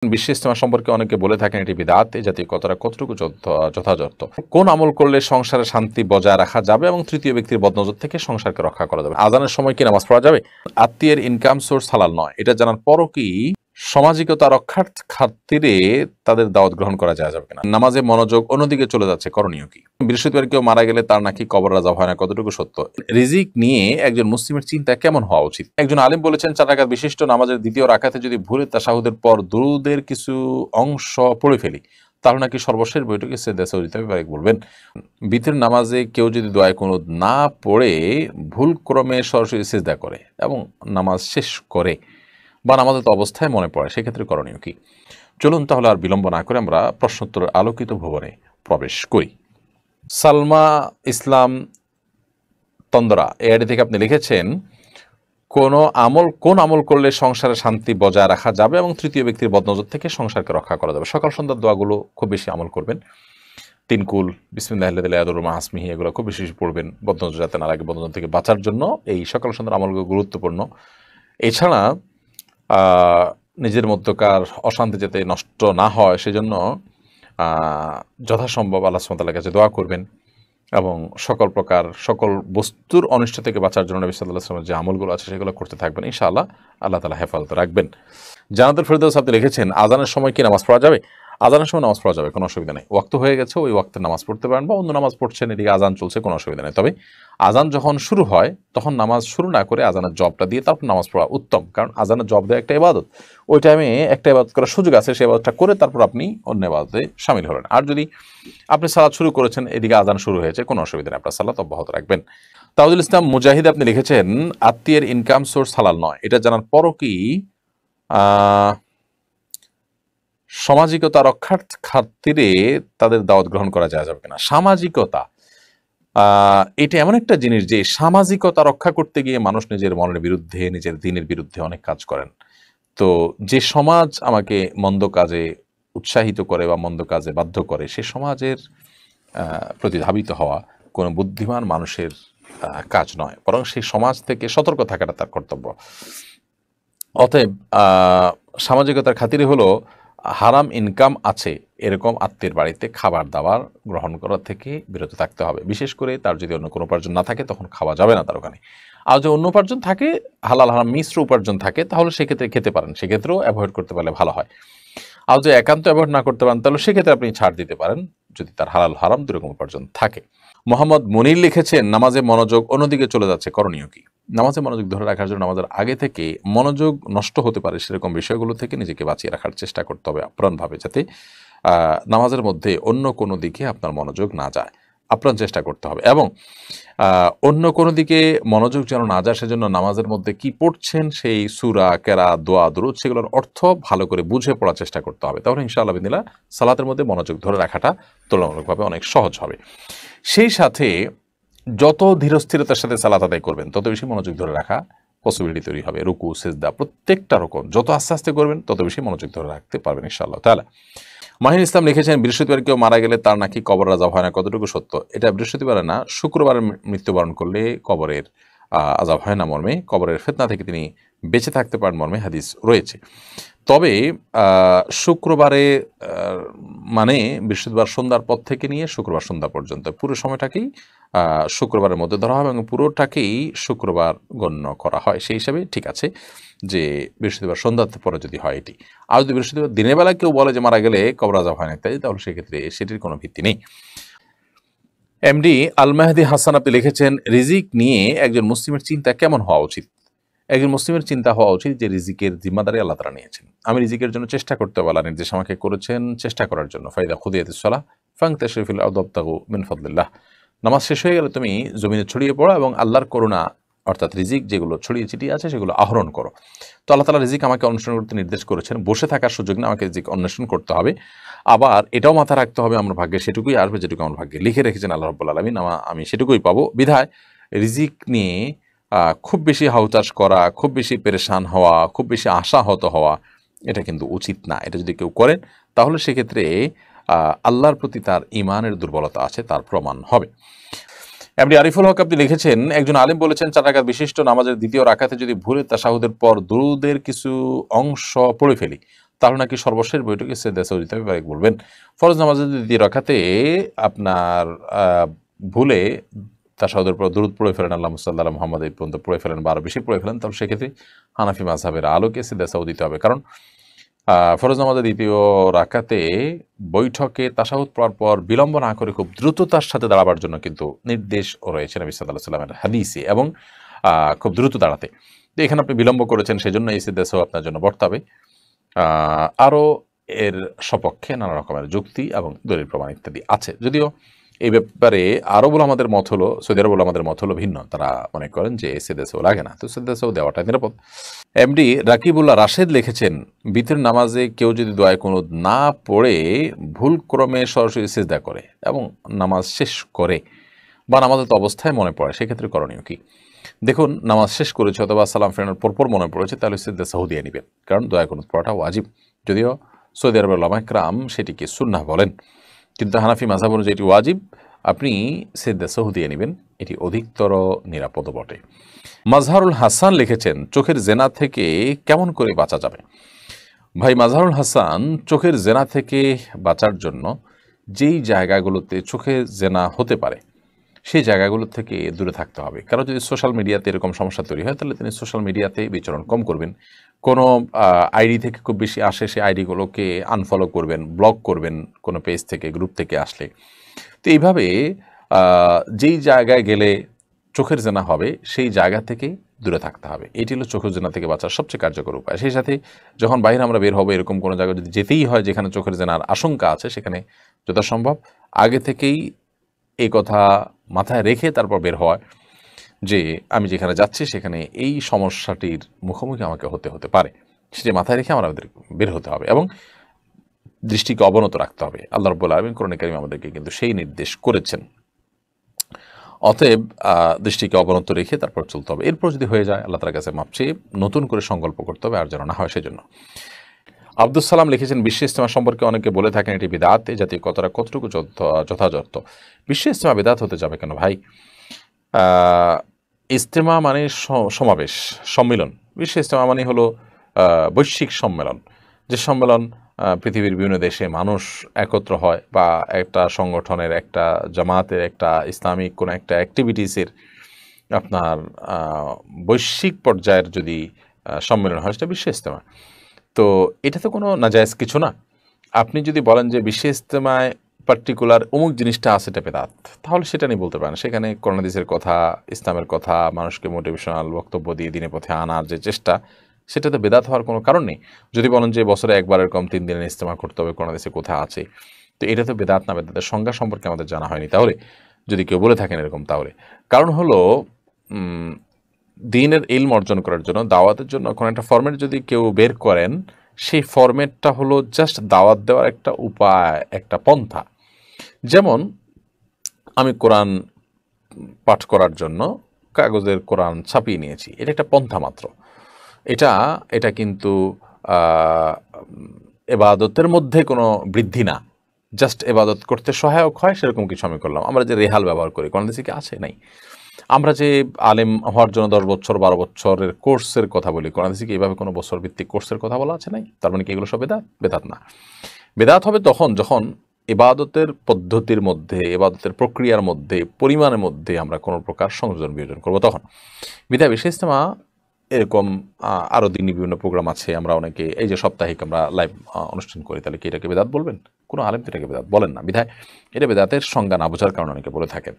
বিশ্ব ইজতেমা সম্পর্কে অনেকে বলে থাকেন এটি বিদআত, এই জাতীয় কথাটা কতটুকু যথাযথ? কোন আমল করলে সংসারে শান্তি বজায় রাখা যাবে এবং তৃতীয় ব্যক্তির বদনজর থেকে সংসারকে রক্ষা করা যাবে? আজানের সময় কি নামাজ পড়া যাবে? আত্মীয়ের ইনকাম সোর্স হালাল নয়, এটা জানার পরও কি সামাজিকতা রক্ষার খাতিরে তাদের দাওয়াত গ্রহণ করা যায় যাবে কিনা? নামাজে মনোযোগ অন্যদিকে চলে যাচ্ছে, করণীয় কি? বৃহস্পতিবার কেউ মারা গেলে তার নাকি কবর রাজা হয় না, কতটুকু সত্য? রিজিক নিয়ে একজন মুসলিমের চিন্তা কেমন হওয়া উচিত? একজন আলিম বলেছেন 4 রাকাত বিশিষ্ট নামাজের দ্বিতীয় রাকাতে যদি ভুলে তাশাহুদের পর দুরুদের কিছু অংশ পড়ে ফেলি তাহলে নাকি সর্বশেষ বৈঠকে সিজদা সওয়া দিতে হবে। বলবেন বিতর নামাজে কেউ যদি দোয়া কুনুত না পড়ে ভুল ক্রমে সরাসরি সিজদা করে এবং নামাজ শেষ করে বা নামাজের অবস্থায় মনে পড়ে, সেক্ষেত্রে করণীয় কি? চলুন তাহলে আর বিলম্ব না করে আমরা প্রশ্নোত্তরের আলোকিত ভুবনে প্রবেশ করি। সালমা ইসলাম তন্দরা এই আইডি থেকে আপনি লিখেছেন, কোন আমল করলে সংসারে শান্তি বজায় রাখা যাবে এবং তৃতীয় ব্যক্তির বদনজর থেকে সংসারকে রক্ষা করা যাবে? সকাল সন্ধ্যার দোয়াগুলো খুব বেশি আমল করবেন। তিনকুল, বিসমিল্লাহিল্লাযী আসমিহি, এগুলো খুব বেশি পড়বেন বদনজর যাতে না লাগে, বদনজর থেকে বাঁচার জন্য এই সকাল সন্ধ্যার আমলগুলো গুরুত্বপূর্ণ। এছাড়া নিজের মধ্যকার অশান্তি যাতে নষ্ট না হয় সেজন্য যথাসম্ভব আল্লাহ সুবহানাহু ওয়া তাআলার কাছে দোয়া করবেন এবং সকল বস্তুর অনিষ্ট থেকে বাঁচার জন্য নবী সাল্লাল্লাহু আলাইহি ওয়াসাল্লামের যে আমলগুলো আছে সেগুলো করতে থাকবেন, ইনশাআল্লাহ আল্লাহ তাআলা হেফাজতে রাখবেন। জান্নাতুল ফেরদৌস আপনি লিখেছেন, আজানের সময় কি নামাজ পড়া যাবে? আজানের সময় নামাজ পড়া যাবে, কোনো অসুবিধা নেই। ওয়াক্ত হয়ে গেছে, ওই ওয়াক্তে নামাজ পড়তে পারেন বা অন্য নামাজ পড়ছেন, এদিকে আজান চলছে, কোনো অসুবিধা নেই। তবে আজান যখন শুরু হয় তখন নামাজ শুরু না করে আজানের জবটা দিয়ে তারপর নামাজ পড়া উত্তম, কারণ আজানের জব দেওয়া একটা ইবাদত। ওই টাইমে একটা ইবাদত করার সুযোগ আছে, সেই ইবাদতটা করে তারপর আপনি অন্য ইবাদতে শামিল হলেন। আর যদি আপনি সালাত শুরু করেছেন, এদিকে আজান শুরু হয়েছে, কোনো অসুবিধা নেই, আপনার সালাত অব্যাহত রাখবেন। তাওজুল ইসলাম মুজাহিদ আপনি লিখেছেন, আত্মীয়ের ইনকাম সোর্স হালাল নয়, এটা জানার পরও কি সামাজিকতা রক্ষার খাতিরে তাদের দাওয়াত গ্রহণ করা যায় যাবে কিনা? সামাজিকতা এটা এমন একটা জিনিস যে সামাজিকতা রক্ষা করতে গিয়ে মানুষ নিজের মনের বিরুদ্ধে, নিজের দিনের বিরুদ্ধে অনেক কাজ করেন। তো যে সমাজ আমাকে মন্দ কাজে উৎসাহিত করে বা মন্দ কাজে বাধ্য করে, সে সমাজের প্রতি ধাবিত হওয়া কোনো বুদ্ধিমান মানুষের কাজ নয়, বরং সেই সমাজ থেকে সতর্ক থাকাটা তার কর্তব্য। অতএব সামাজিকতার খাতিরে হলো হারাম ইনকাম আছে এরকম আত্মীয়ের বাড়িতে খাবার দাবার গ্রহণ করা থেকে বিরত থাকতে হবে। বিশেষ করে তার যদি অন্য কোনো উপার্জন না থাকে তখন খাওয়া যাবে না তার ওখানে। আর যদি অন্য উপার্জন থাকে, হালাল হারাম মিশ্র উপার্জন থাকে, তাহলে সেক্ষেত্রে খেতে পারেন, সেক্ষেত্রেও অ্যাভয়েড করতে পারলে ভালো হয়। আর যদি একান্ত অ্যাভয়েড না করতে পারেন তাহলে সেক্ষেত্রে আপনি ছাড় দিতে পারেন যদি তার হালাল হারাম দুরকম উপার্জন থাকে। মোহাম্মদ মনির লিখেছেন, নামাজে মনোযোগ অন্যদিকে চলে যাচ্ছে, করণীয় কি? নামাজে মনোযোগ ধরে রাখার জন্য নামাজের আগে থেকে মনোযোগ নষ্ট হতে পারে সেরকম বিষয়গুলো থেকে নিজেকে বাঁচিয়ে রাখার চেষ্টা করতে হবে আপ্রাণভাবে, যাতে নামাজের মধ্যে অন্য কোনো দিকে আপনার মনোযোগ না যায়, আপ্রাণ চেষ্টা করতে হবে। এবং অন্য কোনো দিকে মনোযোগ যেন না যায় সেজন্য নামাজের মধ্যে কি পড়ছেন সেই সূরা, কেরাত, দোয়া, দুরূদ সেগুলোর অর্থ ভালো করে বুঝে পড়ার চেষ্টা করতে হবে। তাহলে ইনশাআল্লাহ বিদিনিল্লাহ সালাতের মধ্যে মনোযোগ ধরে রাখাটা তুলনামূলকভাবে অনেক সহজ হবে। সেই সাথে যত ধীরস্থিরতার সাথে সালাত আদায় করবেন তত বেশি মনোযোগ ধরে রাখা পসিবিলিটি তৈরি হবে। রুকু, সিজদা প্রত্যেকটা রকম যত আস্তে আস্তে করবেন তত বেশি মনোযোগ ধরে রাখতে পারবেন ইনশাআল্লাহ তাআলা। মাহিন ইসলাম লিখেছেন, বৃহস্পতিবার কেউ মারা গেলে তার নাকি কবর রাজা হয় না, কতটুকু সত্য? এটা বৃহস্পতিবারে না, শুক্রবারে মৃত্যুবরণ করলে কবরের আযাব হয় না মর্মে, কবরের ফিতনা থেকে তিনি বেঁচে থাকতে পারেন মর্মে হাদিস রয়েছে। তবে শুক্রবারে মানে বৃহস্পতিবার সন্ধ্যার পর থেকে নিয়ে শুক্রবার সন্ধ্যা পর্যন্ত পুরো সময়টাকেই শুক্রবারের মধ্যে ধরা হবে এবং পুরোটাকেই শুক্রবার গণ্য করা হয়। সেই হিসাবে ঠিক আছে যে বৃহস্পতিবার সন্ধ্যার পরে যদি হয় এটি। আর যদি বৃহস্পতিবার দিনের বেলা কেউ বলে যে মারা গেলে কবর আযাব হয় না ইত্যাদি, তাহলে সেক্ষেত্রে সেটির কোনো ভিত্তি নেই। এমডি আল মাহদি হাসান আপনি লিখেছেন, রিজিক নিয়ে একজন মুসলিমের চিন্তা কেমন হওয়া উচিত? একজন মুসলিমের চিন্তা হওয়া উচিত যে রিজিকের জিম্মাদারি আল্লাহ তাআলা নিয়েছেন, আমি রিজিকের জন্য চেষ্টা করতে হবে, আল্লাহ নির্দেশ আমাকে করেছেন চেষ্টা করার জন্য। ফাইদা খুদিয়াতিস সালাহ ফান্তাশিরু ফিল আরদি ওয়াবতাগু মিন ফাদলিল্লাহ। নামাজ শেষ হয়ে গেলে তুমি জমিনে ছড়িয়ে পড়ো এবং আল্লাহর করুণা অর্থাৎ রিজিক যেগুলো ছড়িয়ে ছিটিয়ে আছে সেগুলো আহরণ করো। তো আল্লাহ তাআলা রিজিক আমাকে অন্বেষণ করতে নির্দেশ করেছেন, বসে থাকার সুযোগ না, আমাকে রিজিক অন্বেষণ করতে হবে। আবার এটাও মাথায় রাখতে হবে আমার ভাগ্যে সেটুকুই আসবে যেটুকু আমার ভাগ্যে লিখে রেখেছেন আল্লাহ রাব্বুল আলামিন, আমি সেটুকুই পাবো। বিধায় রিজিক নিয়ে খুব বেশি হাউতাশ করা, খুব বেশি পেরেশান হওয়া, খুব বেশি আশাহত হওয়া এটা কিন্তু উচিত না। এটা যদি কেউ করেন তাহলে সেক্ষেত্রে আল্লাহর প্রতি তার ঈমানের দুর্বলতা আছে তার প্রমাণ হবে। এমনি আরিফুল হক আপনি লিখেছেন, একজন আলিম বলেছেন 4 রাকাত বিশিষ্ট নামাজের দ্বিতীয় রাকাতে যদি ভুলে তাশাহুদের পর দুরুদের কিছু অংশ পড়ে ফেলি তাহলে নাকি সর্বশেষ বৈঠকে সেজদা সাহু দিতে হবে। বলবেন ফরজ নামাজের দ্বিতীয় রাকাতে আপনার ভুলে তাশাহুদের পর দুরূদ পড়ে ফেলেন, আল্লাহুম্মা সাল্লি আলা মুহাম্মাদ এই পর্যন্ত পড়ে ফেলেন বা আরো বেশি পড়ে ফেলেন, তাহলে সেক্ষেত্রে হানাফি মাযহাবের আলোকে সেজদা সাহু দিতে হবে। কারণ ফরজ নামাজের দ্বিতীয় রাকাতে বৈঠকে তাশাহুদ পড়ার পর বিলম্ব না করে খুব দ্রুততার সাথে দাঁড়াবার জন্য কিন্তু নির্দেশ রয়েছে নবী সাল্লাল্লাহু আলাইহি ওয়াসাল্লামের হাদিসে, এবং খুব দ্রুত দাঁড়াতে। তো এখানে আপনি বিলম্ব করেছেন, সেজন্য এই সেজদা সাহু আপনার জন্য বর্তাবে। আরও এর সপক্ষে নানা রকমের যুক্তি এবং দলিল প্রমাণ ইত্যাদি আছে। যদিও এই ব্যাপারে আরব উলামাদের মত হলো, সৌদি আরব উলামাদের মত হলো ভিন্ন। তারা মনে করেন যে সেজদা সাহু লাগে না, তো সেজদা সাহু দেওয়াটা নিরাপদ। এমডি রাকিবুল্লাহ রাশেদ লিখেছেন, বিতরের নামাজে কেউ যদি দোয়া কুনুত না পড়ে ভুলক্রমে সরাসরি সিজদা করে এবং নামাজ শেষ করে বা নামাজের অবস্থায় মনে পড়ে, সেক্ষেত্রে করণীয় কি? দেখুন, নামাজ শেষ করেছে অথবা সালাম ফেরানোর পরপর মনে পড়েছে, তাহলে সিজদা সাহু দিয়ে নেবেন, কারণ দোয়া কুনুত পড়াটা ওয়াজিব। যদিও সৌদি আরবের উলামা কেরাম সেটিকে সুন্নাহ বলেন, কিন্তু হানাফি মাযহাব অনুযায়ী এটি ওয়াজিব। আপনি সিজদা সাহু দিয়ে নেবেন, এটি অধিকতর নিরাপদ বটে। মাজহারুল হাসান লিখেছেন, চোখের জেনা থেকে কেমন করে বাঁচা যাবে? ভাই মাজহারুল হাসান, চোখের জেনা থেকে বাঁচার জন্য যেই জায়গাগুলোতে চোখে জেনা হতে পারে সেই জায়গাগুলো থেকে দূরে থাকতে হবে। কারণ যদি সোশ্যাল মিডিয়াতে এরকম সমস্যা তৈরি হয়, তাহলে তিনি সোশ্যাল মিডিয়াতে বিচরণ কম করবেন। কোনো আইডি থেকে খুব বেশি আসে, সেই আইডিগুলোকে আনফলো করবেন, ব্লক করবেন কোনো পেজ থেকে, গ্রুপ থেকে আসলে। তো এইভাবে যেই জায়গায় গেলে চোখের জেনা হবে সেই জায়গা থেকে দূরে থাকতে হবে। এটি হলো চোখের জেনা থেকে বাঁচার সবচেয়ে কার্যকর উপায়। সেই সাথে যখন বাইরে আমরা বের হবো, এরকম কোনো জায়গায় যদি যেতেই হয় যেখানে চোখের জেনার আশঙ্কা আছে, সেখানে যথাসম্ভব আগে থেকেই এই কথা মাথায় রেখে তারপর বের হওয়া, যে আমি যেখানে যাচ্ছি সেখানে এই সমস্যাটির মুখোমুখি আমাকে হতে পারে, সেটি মাথায় রেখে আমাদের বের হতে হবে এবং দৃষ্টিকে অবনত রাখতে হবে। আল্লাহ রাব্বুল আলামিন কোরআনে কারীমে আমাদেরকে কিন্তু সেই নির্দেশ করেছেন। অতএব দৃষ্টিকে অবনত রেখে তারপর চলতে হবে। এরপর যদি হয়ে যায়, আল্লাহ তাআলার কাছে মাপ চেয়ে নতুন করে সংকল্প করতে হবে, আর যেন না হয় সেজন্য। আব্দুস সালাম লিখেছেন, বিশ্ব ইজতেমা সম্পর্কে অনেকে বলে থাকেন এটি বিদআত, এই জাতীয় কথাটা কতটুকু যথাযথ? বিশ্ব ইজতেমা বিদআত হতে যাবে কেন ভাই? ইজতেমা মানে সমাবেশ, সম্মিলন। বিশ্ব ইজতেমা মানে হলো বৈশ্বিক সম্মেলন, যে সম্মেলন পৃথিবীর বিভিন্ন দেশে মানুষ একত্র হয়, বা একটা সংগঠনের, একটা জামাতের, একটা ইসলামিক কোনো একটা অ্যাক্টিভিটিসের আপনার বৈশ্বিক পর্যায়ের যদি সম্মেলন হয়, সেটা বিশ্ব ইজতেমা। তো এটা তো কোনো নাজায়েজ কিছু না। আপনি যদি বলেন যে বিশ্ব ইজতেমায় পার্টিকুলার অমুক জিনিসটা আছে, এটা বেদাত, তাহলে সেটা নিয়ে বলতে পারেন। সেখানে কোরআন হাদিসের কথা, ইসলামের কথা, মানুষকে মোটিভেশনাল বক্তব্য দিয়ে দিনের পথে আনার যে চেষ্টা, সেটাতে বেদাত হওয়ার কোনো কারণ নেই। যদি বলেন যে বছরে একবারের কম 3 দিনের ইজতেমা করতে হবে, কোরআন হাদিসে কোথায় আছে, তো এটা তো বেদাত না। বেদাতের সংজ্ঞা সম্পর্কে আমাদের জানা হয়নি, তাহলে যদি কেউ বলে থাকেন এরকম, তাহলে কারণ হলো দ্বীনের ইলম অর্জন করার জন্য, দাওয়াতের জন্য কোনো একটা ফরম্যাট যদি কেউ বের করেন, সেই ফরম্যাটটা হলো জাস্ট দাওয়াত দেওয়ার একটা উপায়, একটা পন্থা। যেমন আমি কোরআন পাঠ করার জন্য কাগজের কোরআন ছাপিয়ে নিয়েছি, এটা একটা পন্থা মাত্র। এটা কিন্তু এবাদতের মধ্যে কোনো বৃদ্ধি না, জাস্ট এবাদত করতে সহায়ক হয় সেরকম কিছু আমি করলাম। আমরা যে রেহাল ব্যবহার করি, কোরআন হাদিসে কি আছে? নাই। আমরা যে আলেম হওয়ার জন্য 10 বছর 12 বছরের কোর্সের কথা বলি, কোরআন হাদিসে কি এইভাবে কোনো বছর ভিত্তিক কোর্সের কথা বলা আছে? নাই। তার মানে কি এগুলো সব বেদাত? বেদাত না। বেদাত হবে তখন যখন ইবাদতের পদ্ধতির মধ্যে, ইবাদতের প্রক্রিয়ার মধ্যে, পরিমাণের মধ্যে আমরা কোনো প্রকার সংযোজন বিয়োজন করব, তখন। বিধায় বিশ্ব ইজতেমা এরকম আরও দিনই বিভিন্ন প্রোগ্রাম আছে, আমরা অনেকে এই যে সাপ্তাহিক আমরা লাইভ অনুষ্ঠান করি, তাহলে কি এটাকে বেদাত বলবেন? কোনো আলেম তো এটাকে বেদাত বলেন না। বিধায় এটা বেদাতের সংজ্ঞা না বোঝার কারণে অনেকে বলে থাকেন।